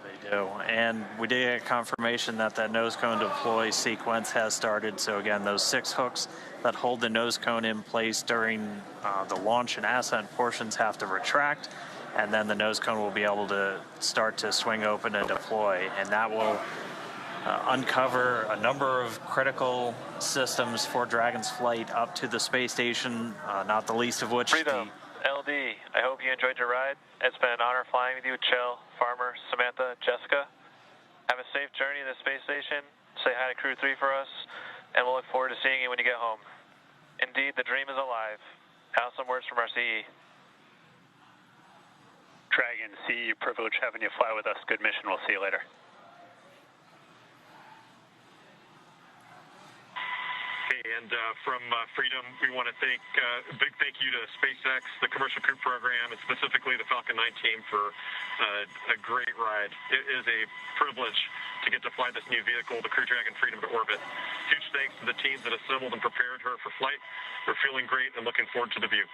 They do. And we did get confirmation that that nose cone deploy sequence has started. So again, those 6 hooks that hold the nose cone in place during the launch and ascent portions have to retract, and then the nose cone will be able to start to swing open and deploy, and that will uncover a number of critical systems for Dragon's flight up to the space station, not the least of which Freedom, LD, I hope you enjoyed your ride. It's been an honor flying with you, Chell, Farmer, Samantha, Jessica. Have a safe journey to the space station. Say hi to Crew 3 for us, and we'll look forward to seeing you when you get home. Indeed, the dream is alive. Have some words from our CE. Dragon, CE, privilege having you fly with us. Good mission. We'll see you later. And from Freedom, we want to thank a big thank you to SpaceX, the Commercial Crew Program, and specifically the Falcon 9 team for a great ride. It is a privilege to get to fly this new vehicle, the Crew Dragon Freedom, to orbit. Huge thanks to the teams that assembled and prepared her for flight. We're feeling great and looking forward to the view.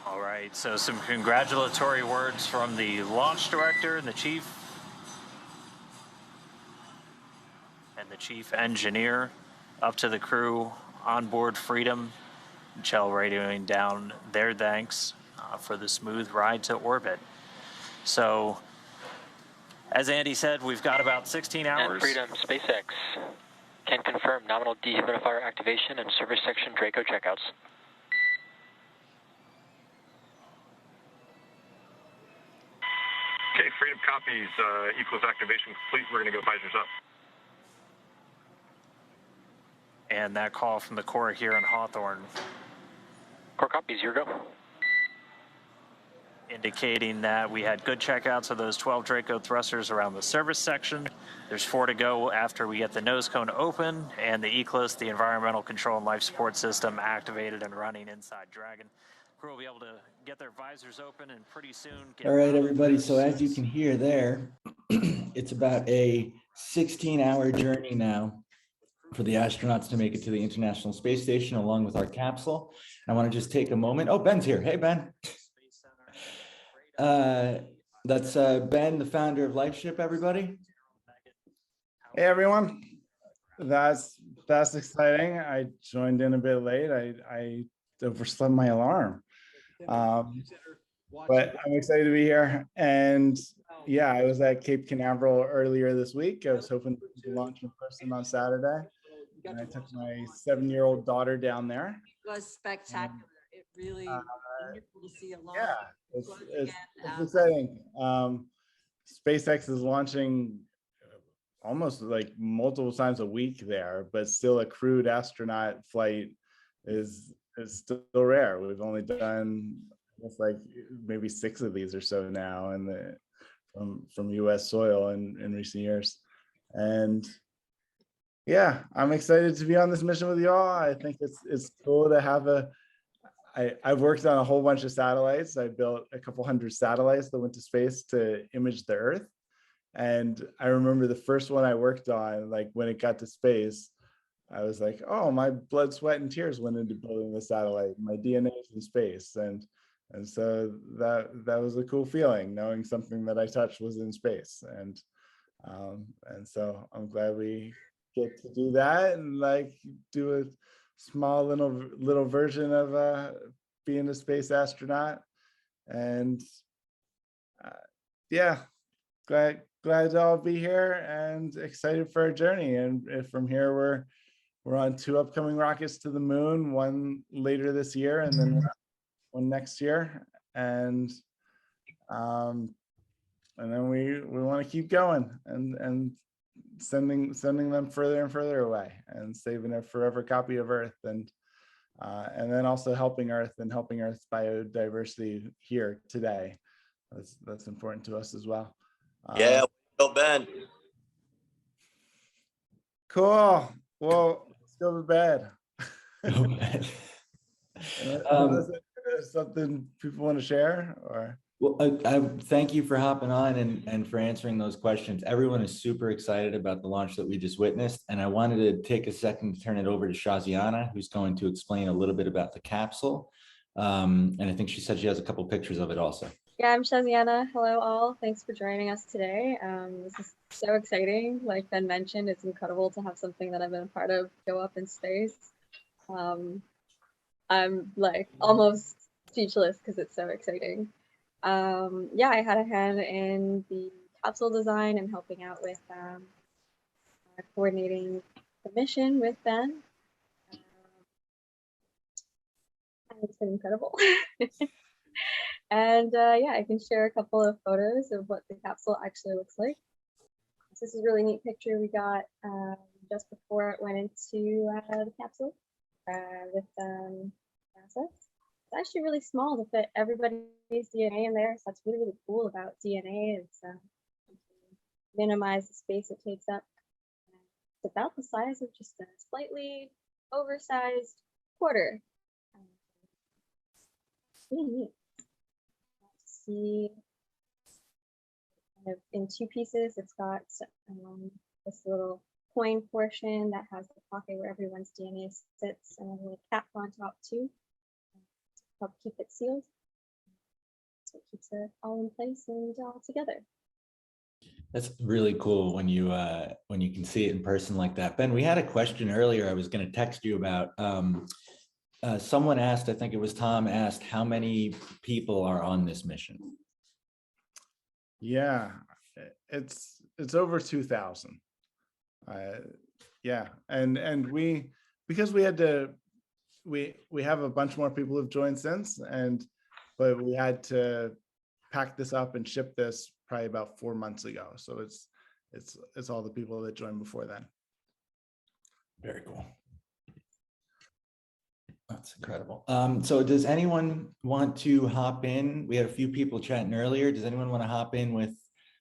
All right, so some congratulatory words from the launch director and the chief engineer up to the crew on board Freedom. Shell radioing down their thanks for the smooth ride to orbit. So, as Andy said, we've got about 16 hours. And Freedom, SpaceX can confirm nominal dehumidifier activation and service section Draco checkouts. Freedom copies. Equals activation complete. We're going to go visors up. And that call from the core here in Hawthorne. Core copies, your go. Indicating that we had good checkouts of those 12 Draco thrusters around the service section. There's 4 to go after we get the nose cone open and the ECLIS, the environmental control and life support system, activated and running inside Dragon. Crew will be able to get their visors open and pretty soon get... All right, everybody. So as you can hear there, it's about a 16-hour journey now for the astronauts to make it to the International Space Station along with our capsule. I want to just take a moment. Oh, Ben's here. Hey, Ben. That's Ben, the founder of LifeShip, everybody. Hey, everyone. That's exciting. I joined in a bit late. I overslept my alarm. But I'm excited to be here. And yeah, I was at Cape Canaveral earlier this week. I was hoping to launch in person on Saturday. And I took my 7-year-old daughter down there. It was spectacular. It really wonderful to see a launch. Yeah, it's exciting. SpaceX is launching almost like multiple times a week there, but still a crewed astronaut flight is still rare. We've only done it's like maybe 6 of these or so now from US soil in recent years. And yeah, I'm excited to be on this mission with you all. I think it's cool to have I've worked on a whole bunch of satellites. I built a couple hundred satellites that went to space to image the Earth. And I remember the first one I worked on, like when it got to space, I was like, oh, my blood, sweat, and tears went into building the satellite. My DNA is in space. And so that was a cool feeling, knowing something that I touched was in space. And so I'm glad we get to do that and like do a small little version of being a space astronaut. And yeah, glad to all be here and excited for our journey. And from here we're on 2 upcoming rockets to the moon, one later this year and then one next year. And then we want to keep going and sending them further and further away and saving a forever copy of Earth and then also helping Earth's biodiversity here today. That's important to us as well. Yeah, go Ben. Cool. Well, let's go to bed. Go bed. Something people want to share or? Well, I thank you for hopping on and for answering those questions. Everyone is super excited about the launch that we just witnessed. And I wanted to take a second to turn it over to Shaziana, who's going to explain a little bit about the capsule. And I think she said she has a couple pictures of it also. Yeah, I'm Shaziana. Hello, all. Thanks for joining us today. This is so exciting. Like Ben mentioned, it's incredible to have something that I've been a part of go up in space. I'm like almost speechless because it's so exciting. Yeah, I had a hand in the capsule design and helping out with coordinating the mission with Ben. And it's been incredible. And yeah, I can share a couple of photos of what the capsule actually looks like. So this is a really neat picture we got just before it went into the capsule with NASA. It's actually really small to fit everybody's DNA in there, so that's really, really cool about DNA. It's minimize the space it takes up. It's about the size of just a slightly oversized quarter. It's really neat. See, kind of in 2 pieces. It's got this little coin portion that has the pocket where everyone's DNA sits, and then a little cap on top too. Help keep it sealed. So it keeps it all in place and all together. That's really cool when you can see it in person like that. Ben, we had a question earlier I was going to text you about. Someone asked, I think it was Tom asked, how many people are on this mission? Yeah, it's over 2,000. Yeah, and because we had to, we have a bunch more people who've joined since, but we had to pack this up and ship this probably about 4 months ago. So it's all the people that joined before then. Very cool. That's incredible. So does anyone want to hop in? We had a few people chatting earlier. Does anyone want to hop in with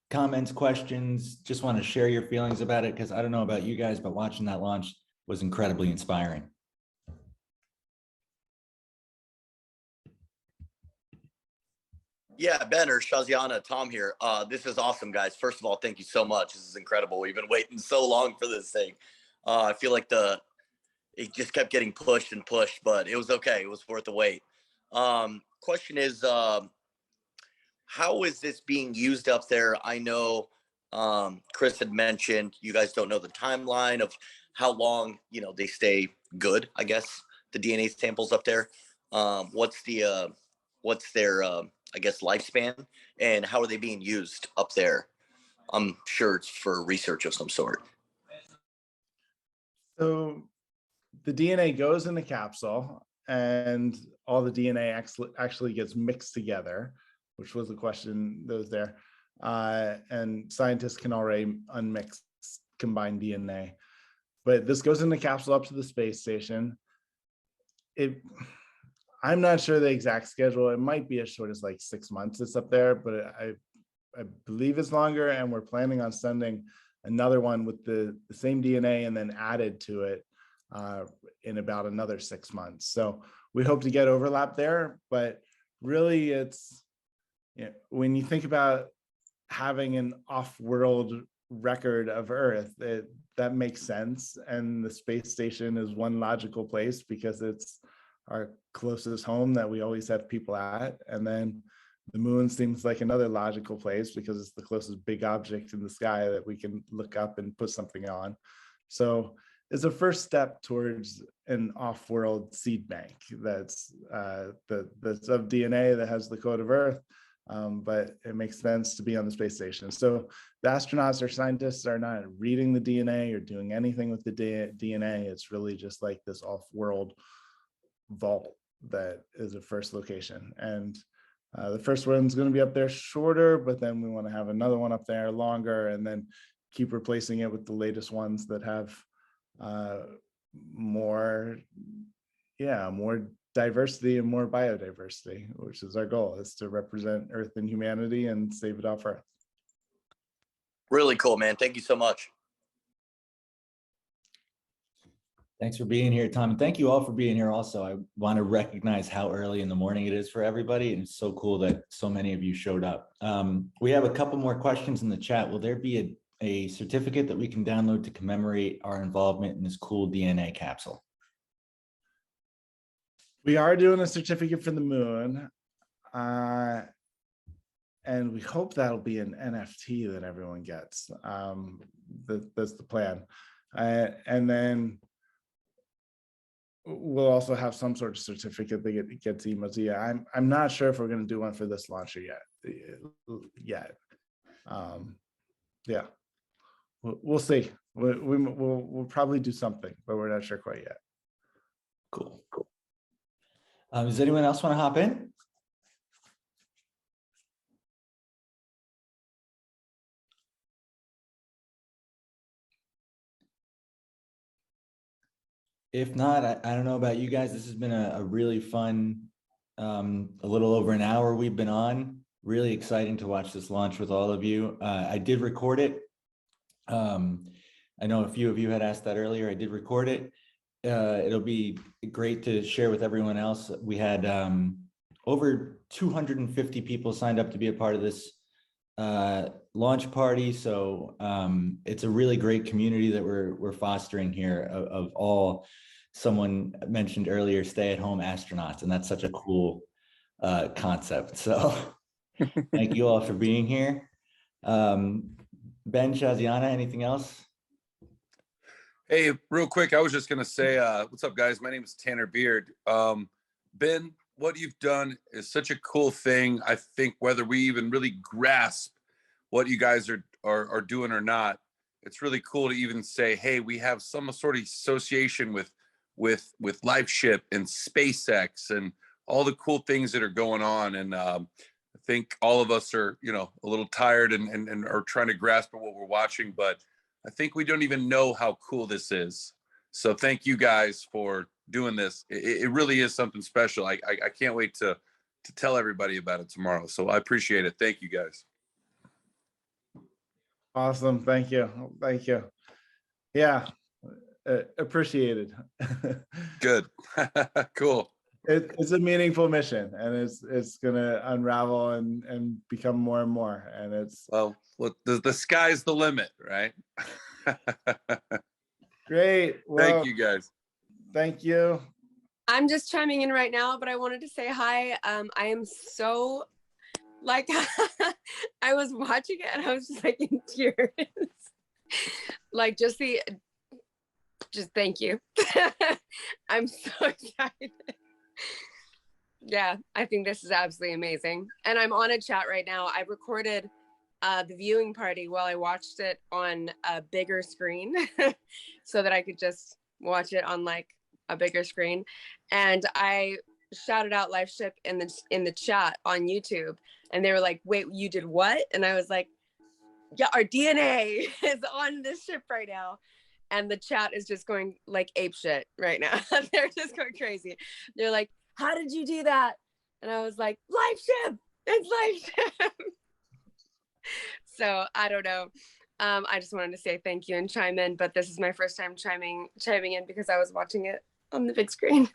comments, questions? Just want to share your feelings about it, because I don't know about you guys, but watching that launch was incredibly inspiring. Yeah, Ben or Shaziana, Tom here. This is awesome, guys. First of all, thank you so much. This is incredible. We've been waiting so long for this thing. I feel like it just kept getting pushed and pushed, but it was okay. It was worth the wait. Question is, how is this being used up there? I know Chris had mentioned you guys don't know the timeline of how long, they stay good, I guess, the DNA samples up there. What's their I guess lifespan, and how are they being used up there? I'm sure it's for research of some sort. So the DNA goes in the capsule, and all the DNA actually gets mixed together, which was a question that was there. And scientists can already unmix combined DNA. But this goes in the capsule up to the space station. I'm not sure the exact schedule. It might be as short as like 6 months it's up there, but I believe it's longer, and we're planning on sending another one with the same DNA and then added to it in about another 6 months. So we hope to get overlap there, but really it's, when you think about having an off-world record of Earth, that makes sense. And the space station is one logical place because it's our closest home that we always have people at. And then the moon seems like another logical place because it's the closest big object in the sky that we can look up and put something on. So it's a first step towards an off-world seed bank that's of DNA that has the code of Earth, but it makes sense to be on the space station. So the astronauts or scientists are not reading the DNA or doing anything with the DNA. It's really just like this off-world vault that is a first location. And the first one's going to be up there shorter, but then we want to have another one up there longer, and then keep replacing it with the latest ones that have more diversity and more biodiversity, which is our goal, is to represent Earth and humanity and save it off Earth. Really cool, man. Thank you so much. Thanks for being here, Tom. And thank you all for being here also. I want to recognize how early in the morning it is for everybody. And it's so cool that so many of you showed up. We have a couple more questions in the chat. Will there be a certificate that we can download to commemorate our involvement in this cool DNA capsule? We are doing a certificate for the moon. And we hope that'll be an NFT that everyone gets. That's the plan. And then we'll also have some sort of certificate that gets emailed to you. I'm not sure if we're going to do one for this launcher yet. Yeah, we'll see. We'll probably do something, but we're not sure quite yet. Cool. Does anyone else want to hop in? If not, I don't know about you guys. This has been a really fun, a little over an hour we've been on. Really exciting to watch this launch with all of you. I did record it. I know a few of you had asked that earlier. I did record it. It'll be great to share with everyone else. We had over 250 people signed up to be a part of this launch party. So it's a really great community that we're fostering here of all, someone mentioned earlier, stay-at-home astronauts, and that's such a cool concept. So thank you all for being here. Ben, Shaziana, anything else? Hey, real quick, I was just gonna say, what's up, guys? My name is Tanner Beard. Ben, what you've done is such a cool thing. I think whether we even really grasp what you guys are doing or not, it's really cool to even say, hey, we have some sort of association with LifeShip and SpaceX and all the cool things that are going on. And I think all of us are, a little tired and are trying to grasp at what we're watching, but I think we don't even know how cool this is. So thank you guys for doing this. It really is something special. I can't wait to tell everybody about it tomorrow. So I appreciate it. Thank you guys. Awesome. Thank you. Thank you. Yeah. Appreciated. Good. Cool. It's a meaningful mission, and it's gonna unravel and become more and more. And it's the sky's the limit, right? Great. Well, thank you guys. Thank you. I'm just chiming in right now, but I wanted to say hi. I am so like I was watching it and I was just like in tears. Like just thank you. I'm so excited. Yeah, I think this is absolutely amazing. And I'm on a chat right now. I recorded the viewing party while I watched it on a bigger screen so that I could just watch it on like a bigger screen. And I shouted out LifeShip in the chat on YouTube, and they were like, wait, you did what? And I was like, yeah, our DNA is on this ship right now. And the chat is just going like ape shit right now. They're just going crazy. They're like, how did you do that? And I was like, LifeShip, it's LifeShip. So I don't know. I just wanted to say thank you and chime in, but this is my first time chiming in because I was watching it on the big screen.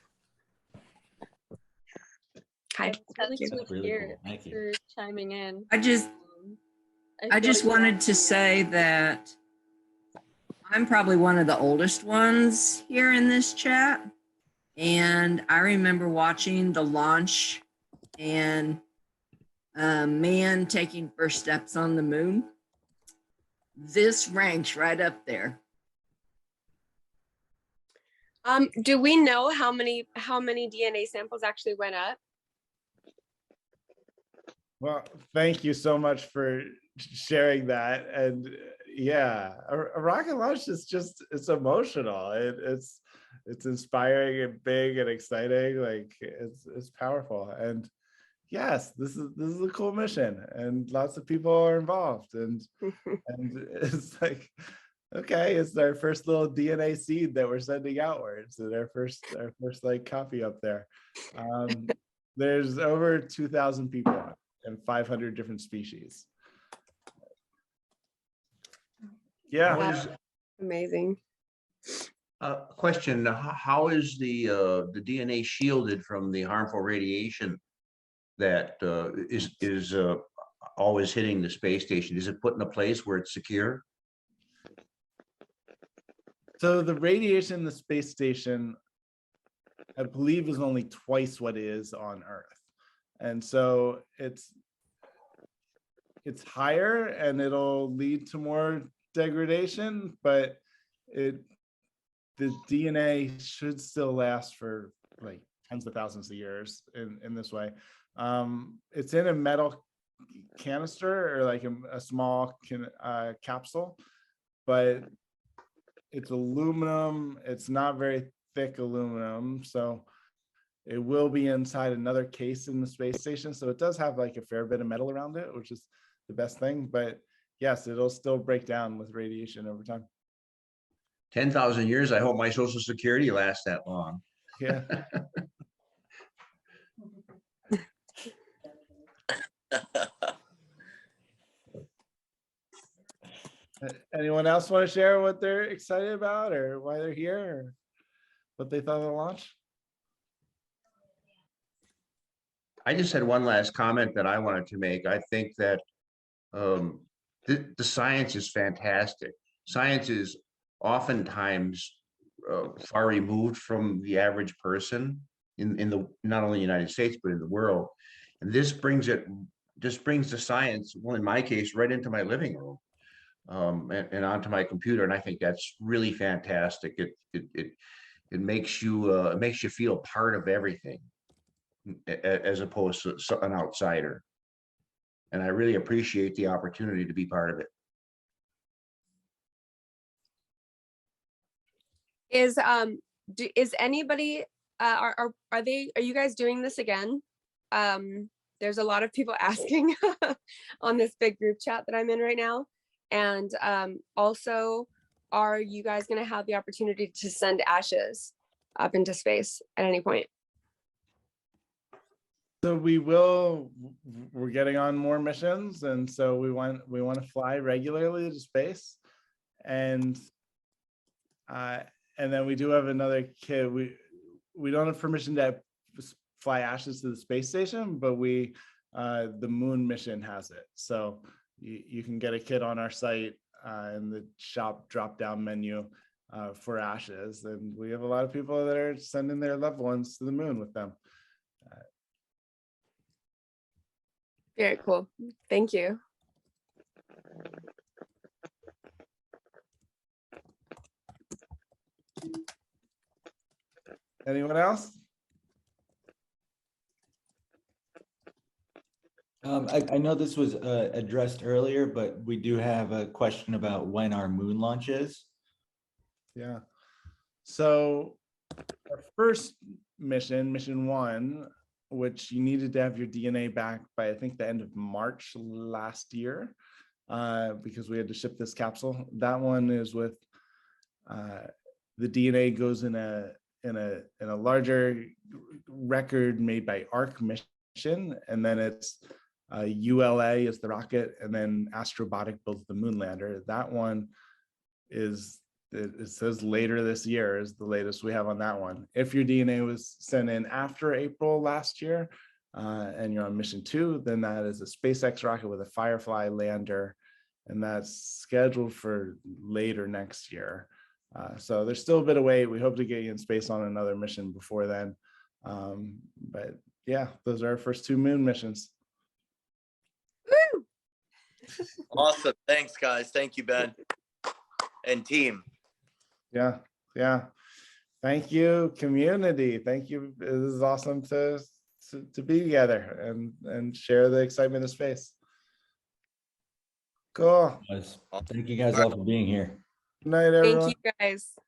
Hi. Thank you. Thanks for chiming in. I just wanted to say that I'm probably one of the oldest ones here in this chat. And I remember watching the launch and man taking first steps on the moon. This ranks right up there. Do we know how many DNA samples actually went up? Well, thank you so much for sharing that. And yeah, a rocket launch is it's emotional. It's inspiring and big and exciting. Like it's powerful. And yes, this is a cool mission, and lots of people are involved. And it's like, okay, it's our first little DNA seed that we're sending outwards, and our first like copy up there. There's over 2,000 people on it and 500 different species. Yeah. Wow. Amazing. Question: how is the DNA shielded from the harmful radiation that is always hitting the space station? Is it put in a place where it's secure? So the radiation in the space station, I believe, is only twice what it is on Earth, and so it's higher, and it'll lead to more degradation, but the DNA should still last for like tens of thousands of years in this way. It's in a metal canister or like a small capsule, but it's aluminum. It's not very thick aluminum, so it will be inside another case in the space station. So it does have like a fair bit of metal around it, which is the best thing. But yes, it'll still break down with radiation over time. 10,000 years. I hope my Social Security lasts that long. Yeah. Anyone else want to share what they're excited about, or why they're here, or what they thought of the launch? I just had one last comment that I wanted to make. I think that the science is fantastic. Science is oftentimes far removed from the average person in the not only the United States but in the world, and this brings the science, well, in my case, right into my living room and onto my computer, and I think that's really fantastic. It makes you feel part of everything as opposed to an outsider, and I really appreciate the opportunity to be part of it. Is anybody are you guys doing this again? there's a lot of people asking on this big group chat that I'm in right now. And also, are you guys going to have the opportunity to send ashes up into space at any point? So we will. We're getting on more missions, and so we want to fly regularly to space, and then we do have another kit. We don't have permission to fly ashes to the space station, but the moon mission has it. So you can get a kit on our site in the shop drop down menu for ashes, and we have a lot of people that are sending their loved ones to the moon with them. Very cool. Thank you. Anyone else? I know this was addressed earlier, but we do have a question about when our moon launch is. Yeah. So our first mission, mission 1, which you needed to have your DNA back by, I think, the end of March last year, because we had to ship this capsule. That one is with the DNA goes in a larger record made by ARC mission, and then it's ULA is the rocket, and then Astrobotic builds the moon lander. That one is, it says later this year is the latest we have on that one. If your DNA was sent in after April last year, and you're on mission 2, then that is a SpaceX rocket with a Firefly lander, and that's scheduled for later next year. So there's still a bit of wait. We hope to get you in space on another mission before then. But yeah, those are our first 2 moon missions. Woo! Awesome. Thanks, guys. Thank you, Ben and team. Yeah. Thank you, community. Thank you. This is awesome to be together and share the excitement of space. Cool. Thank you guys all for being here. Good night, everyone. Thank you, guys.